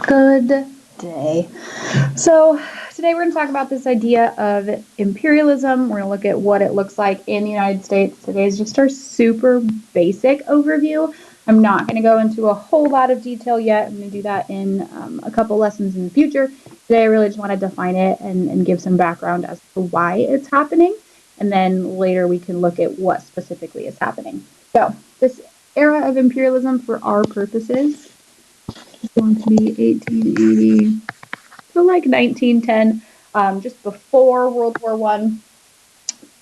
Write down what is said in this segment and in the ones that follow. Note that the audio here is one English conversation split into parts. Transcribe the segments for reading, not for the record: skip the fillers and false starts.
Good day. So today we're going to talk about this idea of imperialism. We're going to look at what it looks like in the United States. Today is just our super basic overview. I'm not going to go into a whole lot of detail yet. I'm going to do that in a couple lessons in the future. Today I really just want to define it and give some background as to why it's happening. And then later we can look at what specifically is happening. So this era of imperialism for our purposes is going to be 1880 to like 1910, just before World War One.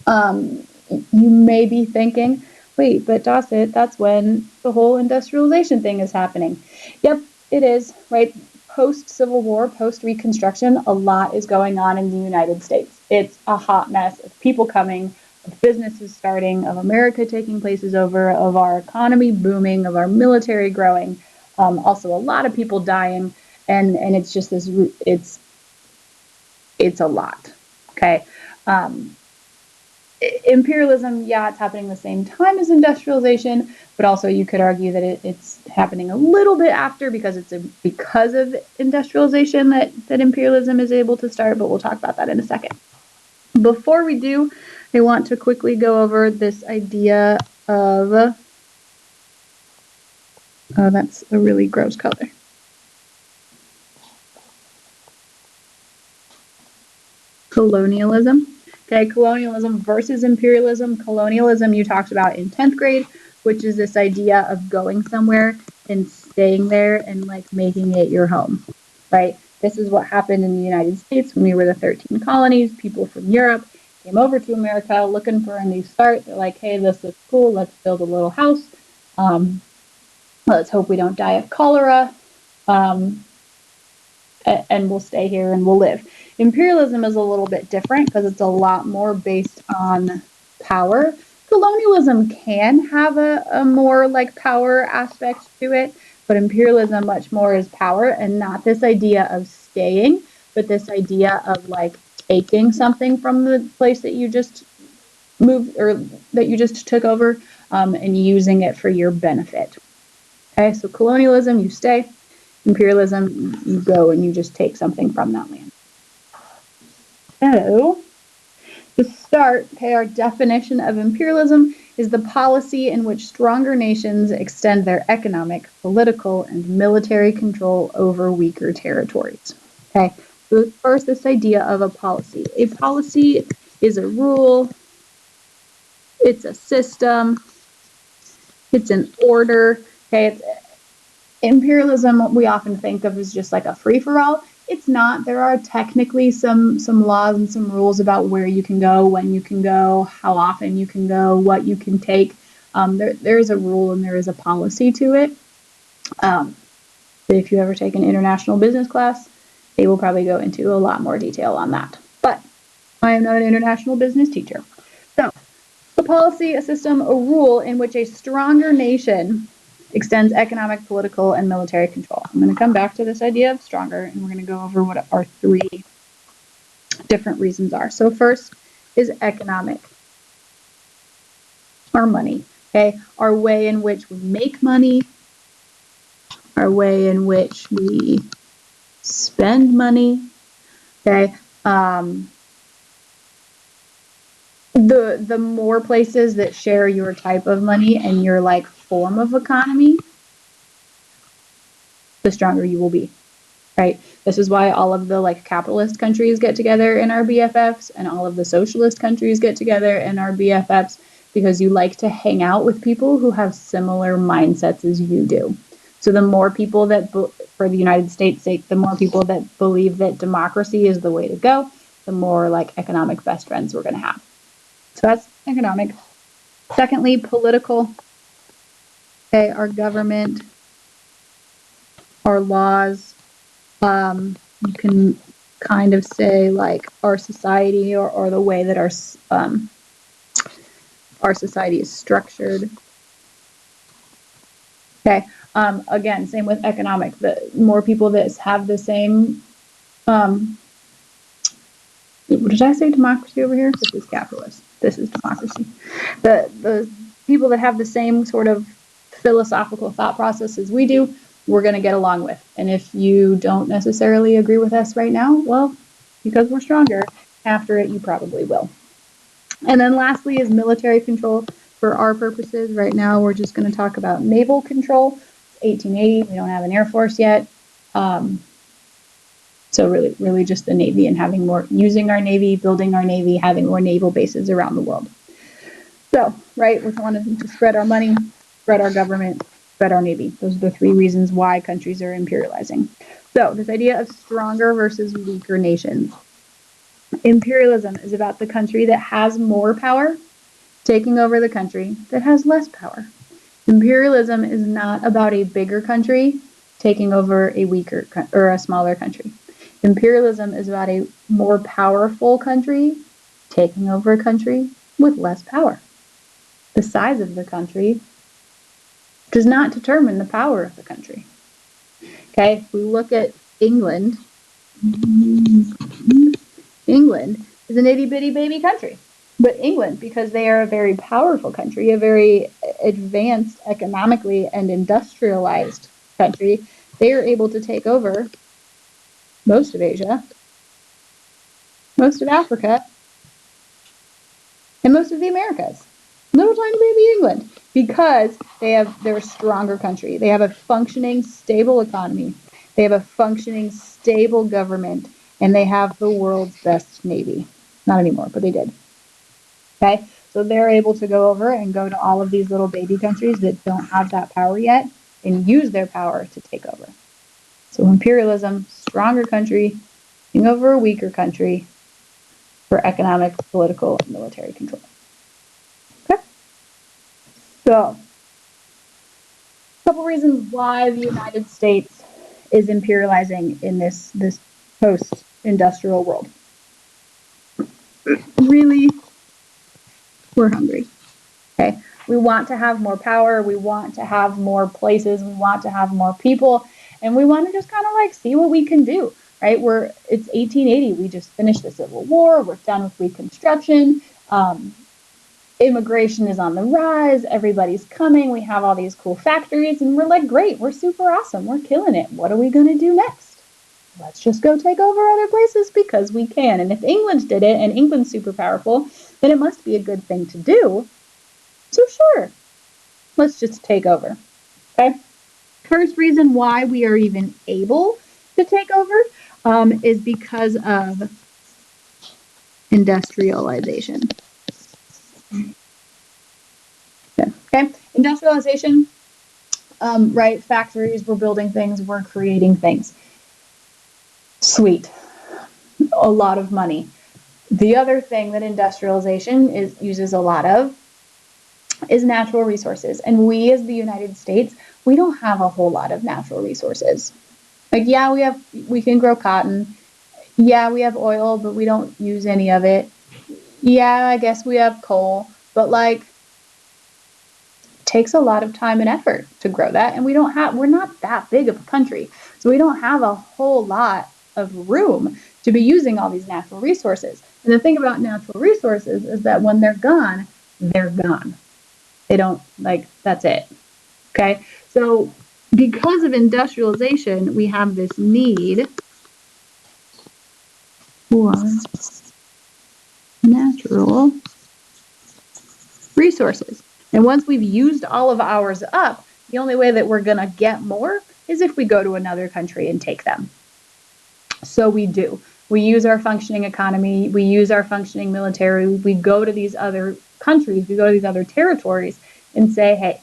You may be thinking, wait, but Dawson, that's when the whole industrialization thing is happening. Yep, it is, right? Post-Civil War, post-Reconstruction, a lot is going on in the United States. It's a hot mess of people coming, of businesses starting, of America taking places over, of our economy booming, of our military growing, also a lot of people dying, and it's just this, it's a lot, okay? Imperialism, yeah, it's happening the same time as industrialization, but also you could argue that it's happening a little bit after because because of industrialization that imperialism is able to start, but we'll talk about that in a second. Before we do, I want to quickly go over this idea of, oh, that's a really gross color. Colonialism. Okay, colonialism versus imperialism. Colonialism you talked about in 10th grade, which is this idea of going somewhere and staying there and like making it your home, right? This is what happened in the United States when we were the 13 colonies. People from Europe came over to America looking for a new start. They're like, hey, this looks cool. Let's build a little house. Let's hope we don't die of cholera. And we'll stay here and we'll live. Imperialism is a little bit different because it's a lot more based on power. Colonialism can have a more like power aspect to it, but imperialism much more is power and not this idea of staying, but this idea of like taking something from the place that you just moved or that you just took over and using it for your benefit. Okay, so colonialism, you stay. Imperialism, you go and you just take something from that land. So, to start, okay, our definition of imperialism is the policy in which stronger nations extend their economic, political, and military control over weaker territories. Okay, so first, this idea of a policy. A policy is a rule, it's a system, it's an order. Okay, imperialism we often think of as just like a free-for-all. It's not. There are technically some laws and some rules about where you can go, when you can go, how often you can go, what you can take. There's a rule and there is a policy to it. If you ever take an international business class, they will probably go into a lot more detail on that. But I am not an international business teacher. So, a policy, a system, a rule in which a stronger nation extends economic, political, and military control. I'm going to come back to this idea of stronger, and we're going to go over what our three different reasons are. So first is economic. Our money, okay? Our way in which we make money, our way in which we spend money, okay? The more places that share your type of money and your like form of economy, the stronger you will be, right? This is why all of the like capitalist countries get together in our BFFs and all of the socialist countries get together in our BFFs, because you like to hang out with people who have similar mindsets as you do. So the more people that, for the United States' sake, the more people that believe that democracy is the way to go, the more like economic best friends we're going to have. So that's economic. Secondly, political. Okay, our government, our laws, you can kind of say like our society or the way that our society is structured. Okay, again, same with economic. The more people that have the same, did I say democracy over here? This is capitalist. This is democracy. The people that have the same sort of philosophical thought process as we do, we're going to get along with. And if you don't necessarily agree with us right now, well, because we're stronger, after it, you probably will. And then lastly is military control. For our purposes right now, we're just going to talk about naval control. It's 1880. We don't have an Air Force yet. So really just the Navy and having more, using our Navy, building our Navy, having more naval bases around the world. So, right, we want to spread our money, spread our government, spread our Navy. Those are the three reasons why countries are imperializing. So this idea of stronger versus weaker nations. Imperialism is about the country that has more power taking over the country that has less power. Imperialism is not about a bigger country taking over a weaker or a smaller country. Imperialism is about a more powerful country taking over a country with less power. The size of the country does not determine the power of the country. Okay, if we look at England, England is an itty bitty baby country. But England, because they are a very powerful country, a very advanced economically and industrialized country, they are able to take over most of Asia, most of Africa, and most of the Americas. Little tiny baby England, because they're a stronger country. They have a functioning, stable economy. They have a functioning, stable government, and they have the world's best Navy. Not anymore, but they did. Okay, so they're able to go over and go to all of these little baby countries that don't have that power yet and use their power to take over. So imperialism, stronger country, taking over a weaker country for economic, political, and military control. Okay, so a couple reasons why the United States is imperializing in this post-industrial world. Really, we're hungry. Okay, we want to have more power, we want to have more places, we want to have more people, and we want to just kind of like see what we can do, right? It's 1880, we just finished the Civil War, we're done with Reconstruction, immigration is on the rise, everybody's coming, we have all these cool factories, and we're like, great, we're super awesome, we're killing it. What are we going to do next? Let's just go take over other places because we can. And if England did it, and England's super powerful, then it must be a good thing to do. So sure, let's just take over. Okay. First reason why we are even able to take over is because of industrialization. Okay, industrialization, right? Factories, we're building things, we're creating things. Sweet, a lot of money. The other thing that industrialization uses a lot of is natural resources. And we as the United States, we don't have a whole lot of natural resources. Like, yeah, we can grow cotton. Yeah, we have oil, but we don't use any of it. Yeah, I guess we have coal, but like, it takes a lot of time and effort to grow that. And we're not that big of a country. So we don't have a whole lot of room to be using all these natural resources. And the thing about natural resources is that when they're gone, they're gone. They don't, like, that's it. Okay, so because of industrialization, we have this need for natural resources. And once we've used all of ours up, the only way that we're going to get more is if we go to another country and take them. So we do. We use our functioning economy, we use our functioning military, we go to these other countries, we go to these other territories and say, hey,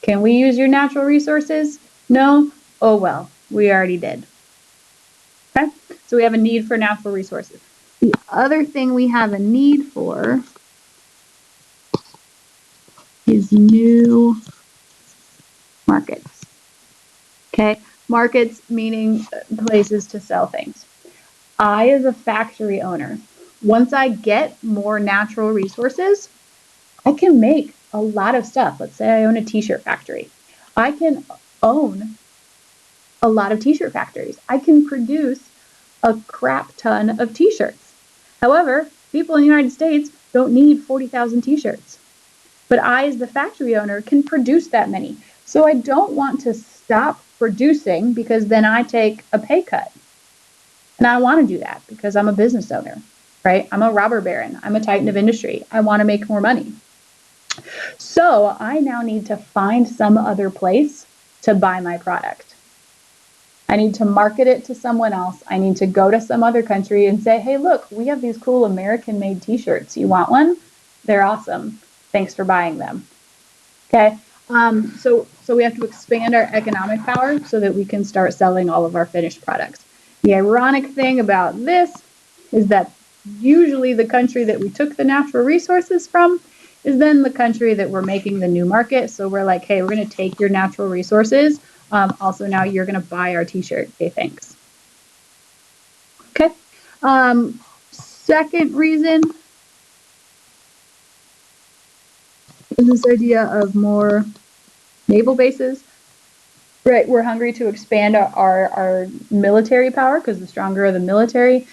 can we use your natural resources? No? Oh well, we already did. Okay? So we have a need for natural resources. The other thing we have a need for is new markets. Okay? Markets meaning places to sell things. I, as a factory owner, once I get more natural resources, I can make a lot of stuff. Let's say I own a t-shirt factory. I can own a lot of t-shirt factories. I can produce a crap ton of t-shirts. However, people in the United States don't need 40,000 t-shirts. But I, as the factory owner, can produce that many. So I don't want to stop producing because then I take a pay cut. And I want to do that because I'm a business owner, right? I'm a robber baron. I'm a titan of industry. I want to make more money. So I now need to find some other place to buy my product. I need to market it to someone else. I need to go to some other country and say, hey, look, we have these cool American-made t-shirts. You want one? They're awesome. Thanks for buying them. Okay. So we have to expand our economic power so that we can start selling all of our finished products. The ironic thing about this is that usually the country that we took the natural resources from is then the country that we're making the new market. So we're like, hey, we're going to take your natural resources. Also, now you're going to buy our t-shirt. Okay, thanks. Okay. Second reason is this idea of more naval bases. Right, we're hungry to expand our military power because the stronger the military,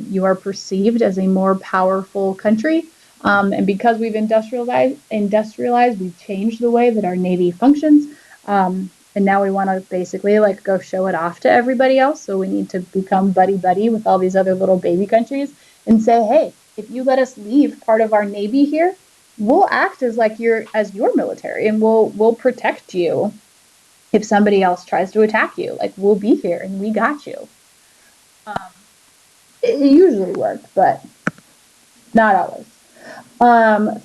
you are perceived as a more powerful country. And because we've industrialized, we've changed the way that our Navy functions. And now we want to basically like go show it off to everybody else. So we need to become buddy-buddy with all these other little baby countries and say, hey, if you let us leave part of our Navy here, we'll act as like your military and we'll protect you if somebody else tries to attack you. Like, we'll be here and we got you. It usually worked, but not always.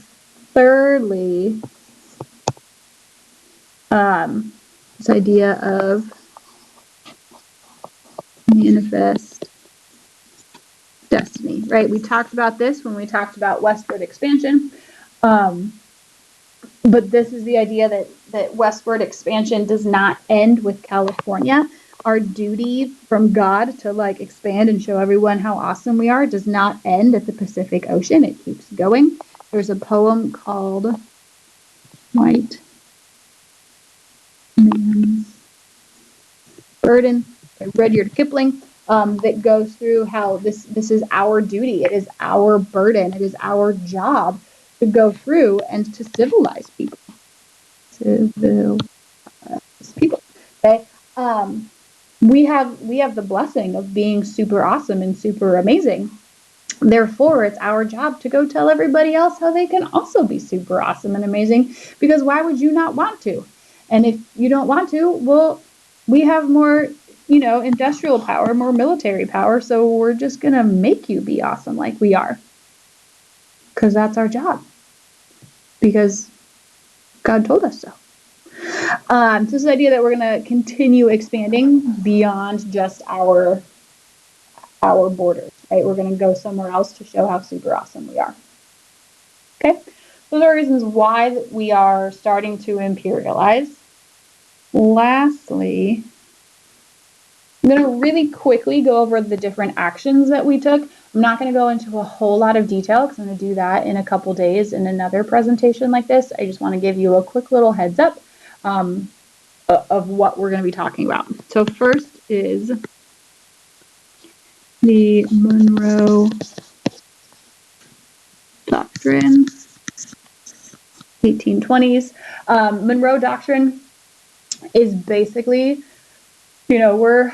Thirdly, this idea of manifest destiny, right? We talked about this when we talked about westward expansion. But this is the idea that westward expansion does not end with California. Our duty from God to like expand and show everyone how awesome we are does not end at the Pacific Ocean. It keeps going. There's a poem called White Man's Burden by Rudyard Kipling that goes through how this is our duty. It is our burden. It is our job to go through and to civilize people. Civilize people. Okay. We have the blessing of being super awesome and super amazing. Therefore, it's our job to go tell everybody else how they can also be super awesome and amazing, because why would you not want to? And if you don't want to, well, we have more, industrial power, more military power, so we're just going to make you be awesome like we are. Because that's our job. Because God told us so. So this idea that we're going to continue expanding beyond just our borders, right? We're going to go somewhere else to show how super awesome we are. Okay, so there are reasons why we are starting to imperialize. Lastly, I'm going to really quickly go over the different actions that we took. I'm not going to go into a whole lot of detail because I'm going to do that in a couple days in another presentation like this. I just want to give you a quick little heads up of what we're going to be talking about. So first is the Monroe Doctrine, 1820s. Monroe Doctrine is basically, we're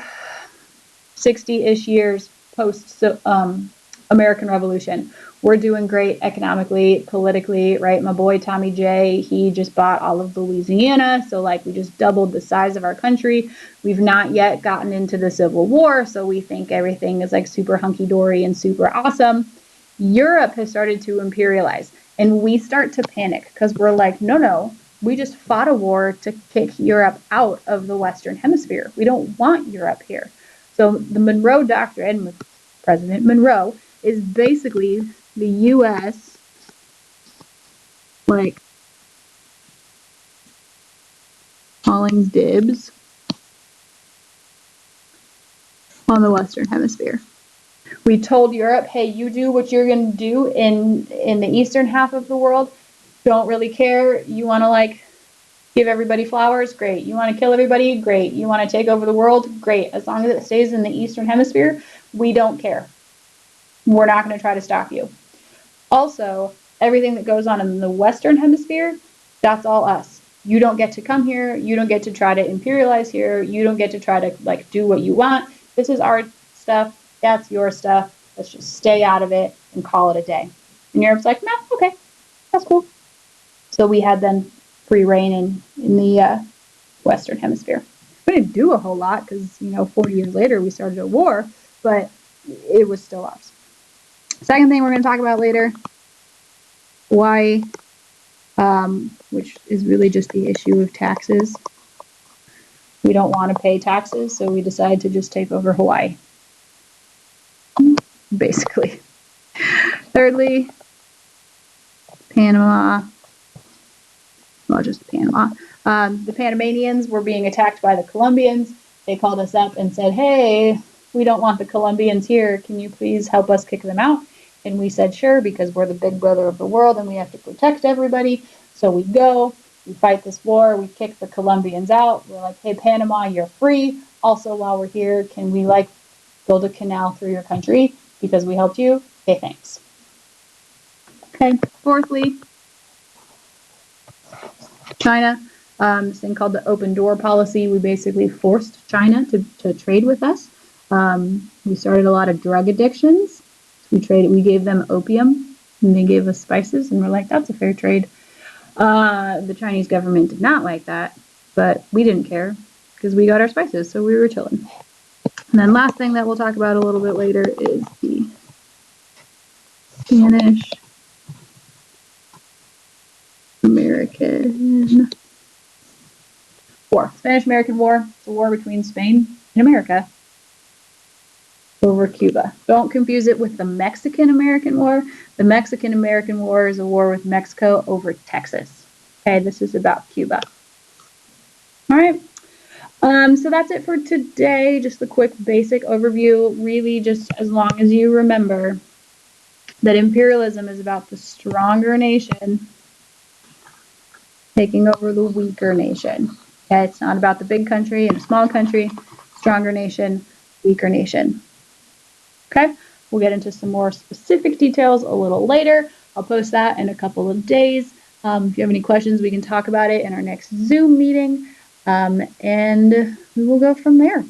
60-ish years post American Revolution. We're doing great economically, politically, right? My boy Tommy J, he just bought all of Louisiana, so like we just doubled the size of our country. We've not yet gotten into the Civil War, so we think everything is like super hunky-dory and super awesome. Europe has started to imperialize, and we start to panic because we're like, no, we just fought a war to kick Europe out of the Western Hemisphere. We don't want Europe here. So the Monroe Doctrine with President Monroe is basically the U.S. like calling dibs on the Western Hemisphere. We told Europe, hey, you do what you're going to do in the eastern half of the world. Don't really care. You want to like give everybody flowers? Great. You want to kill everybody? Great. You want to take over the world? Great. As long as it stays in the eastern hemisphere, we don't care. We're not going to try to stop you. Also, everything that goes on in the western hemisphere, that's all us. you don't get to come here. You don't get to try to imperialize here. You don't get to try to like do what you want. This is our stuff. That's your stuff. Let's just stay out of it and call it a day. And Europe's like, no, okay, that's cool. So we had then free reign in the Western Hemisphere. We didn't do a whole lot because, 40 years later we started a war, but it was still ours. Second thing we're going to talk about later, Hawaii, which is really just the issue of taxes. We don't want to pay taxes, so we decide to just take over Hawaii, basically. Thirdly, Panama. Well, just Panama. The Panamanians were being attacked by the Colombians. They called us up and said, hey, we don't want the Colombians here. Can you please help us kick them out? And we said, sure, because we're the big brother of the world and we have to protect everybody. So we go, we fight this war, we kick the Colombians out. We're like, hey, Panama, you're free. Also, while we're here, can we build a canal through your country because we helped you? Okay, thanks. Okay, fourthly, China, this thing called the open door policy. We basically forced China to trade with us. We started a lot of drug addictions. We gave them opium and they gave us spices, and we're like, that's a fair trade. The Chinese government did not like that, but we didn't care because we got our spices, so we were chilling. And then last thing that we'll talk about a little bit later is the Spanish American War. Spanish-American War. It's a war between Spain and America over Cuba. Don't confuse it with the Mexican-American War. The Mexican-American War is a war with Mexico over Texas. Okay, this is about Cuba. All right. So that's it for today. Just a quick basic overview. Really, just as long as you remember that imperialism is about the stronger nation taking over the weaker nation. Okay, it's not about the big country and a small country. Stronger nation, weaker nation. Okay, we'll get into some more specific details a little later. I'll post that in a couple of days. If you have any questions, we can talk about it in our next Zoom meeting, and we will go from there.